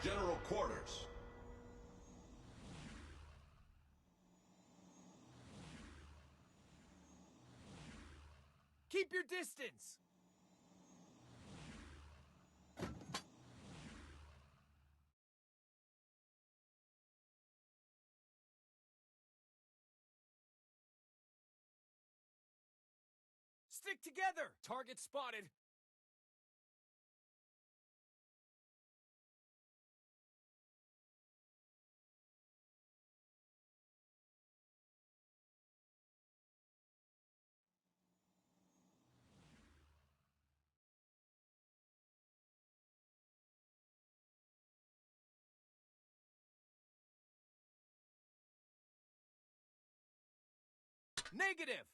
General quarters. Keep your distance! Stick together! Target spotted! Negative!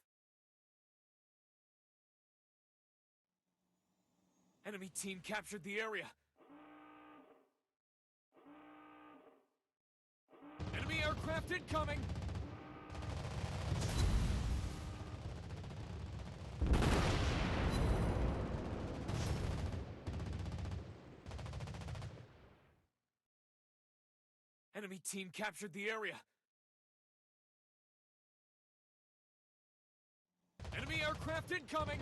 Enemy team captured the area. Enemy aircraft incoming! Enemy team captured the area. Enemy aircraft incoming!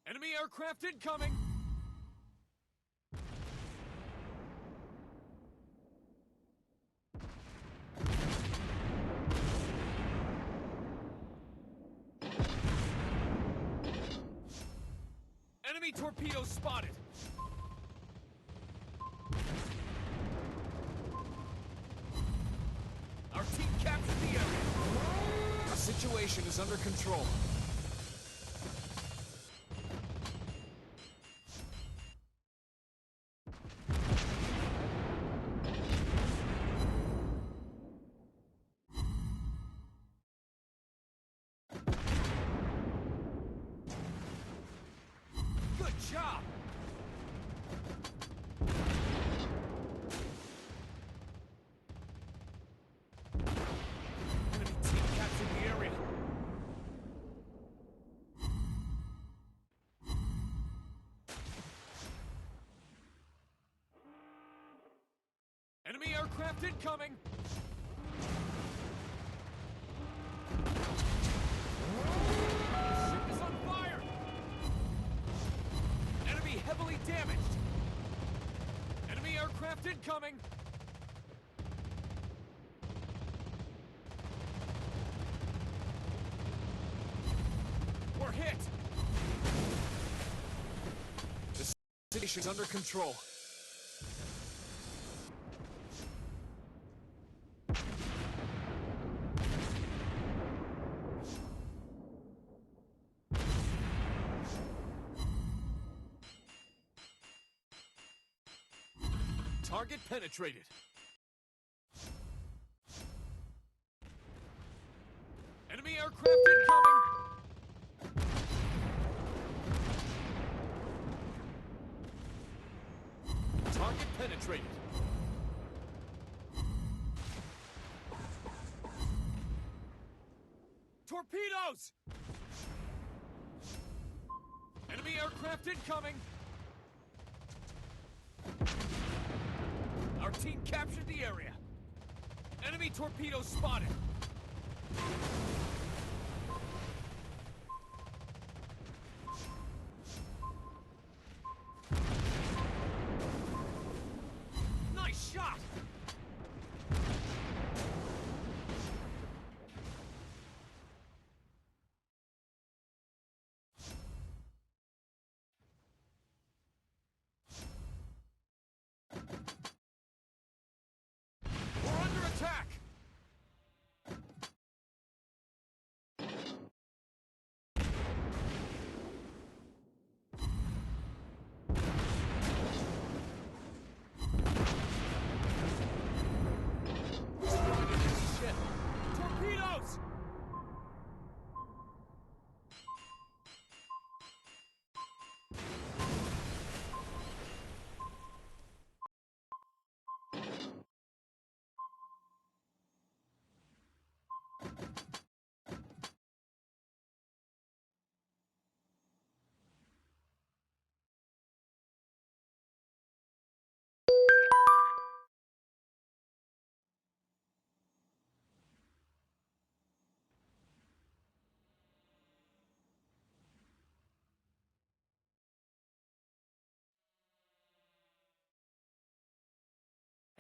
Enemy aircraft incoming! Enemy torpedoes spotted! Our team captured the area! The situation is under control. Good job! Enemy team captured the area. Enemy aircraft incoming! Ship is on fire! Enemy heavily damaged! Enemy aircraft incoming! We're hit! The situation's under control. Target penetrated. Enemy aircraft incoming! Target penetrated. Torpedoes! Enemy aircraft incoming! Our team captured the area. Enemy torpedoes spotted. Nice shot! We're under attack!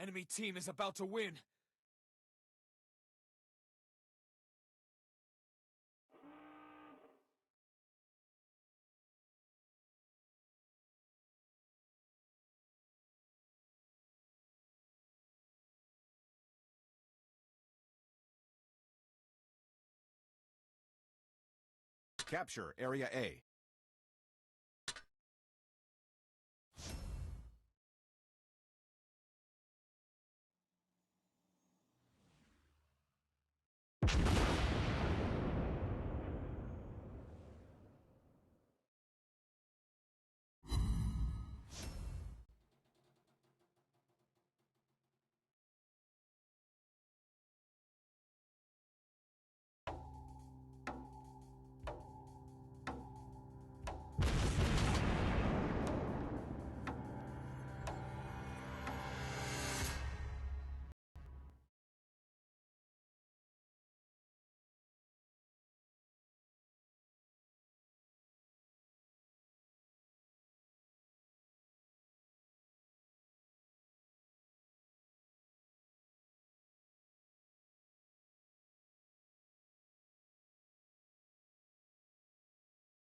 Enemy team is about to win. Capture Area A.